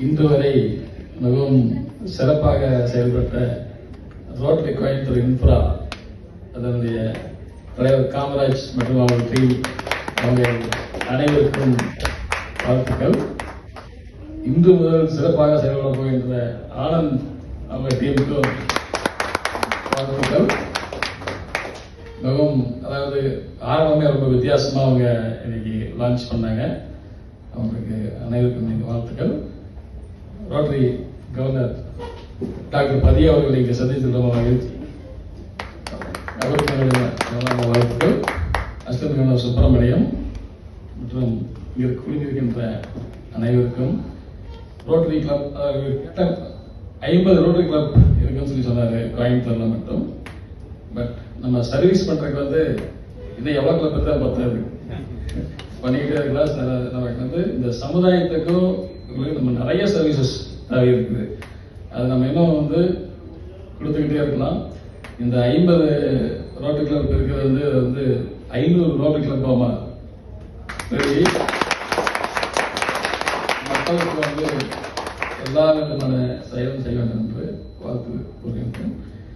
இன்று வரை மிகவும் சிறப்பாக செயல்பட்ட ரோட்டரி கோயம்புத்தூர் இன்ஃப்ரா அதனுடைய தலைவர் காமராஜ் மற்றும் அவர் டீம் அவங்க அனைவருக்கும் வாழ்த்துக்கள். இன்று முதல் சிறப்பாக செயல்பட போகின்ற ஆனந்த் அவங்க டீமுக்கும் வாழ்த்துக்கள். மிகவும் அதாவது ஆரம்பமே ரொம்ப வித்தியாசமா அவங்க இன்னைக்கு லான்ச் பண்ணாங்க. அவங்களுக்கு அனைவருக்கும் இன்னைக்கு வாழ்த்துக்கள். ரோட்டரி கவர்னர் டாக்டர் பதியா அவர்கள் இங்கே சந்தித்து ரொம்ப மகிழ்ச்சி. அவருக்கு வாழ்த்துக்கள். அசிஸ்டன்ட் கவர்னர் சுப்பிரமணியம் மற்றும் இங்கே குழுமிருக்கின்ற அனைவருக்கும் ரோட்டரி கிளப் 50 ரோட்டரி கிளப் இருக்குன்னு சொல்லி சொன்னாரு கோயம்புத்தூர்ல மட்டும். பட் நம்ம சர்வீஸ் பண்றதுக்கு இன்னும் எவ்வளவு கிளப் இருந்தா பத்தாது, பண்ணிக்கிட்டே இருக்கலாம். நமக்கு இந்த சமுதாயத்துக்கும் நம்ம நிறைய சர்வீசஸ் தேவை இருக்குது. அது நம்ம இன்னும் கொடுத்துக்கிட்டே இருக்கலாம். இந்த 50 ரோட்டரி கிளப் இருக்கிறது 500 ரோட்டரி கிளப்பாமா சரி, மக்களுக்கு எல்லா விதமான செயலும் செய்ய வேண்டும் என்று வாழ்த்து கூறுகின்றேன்.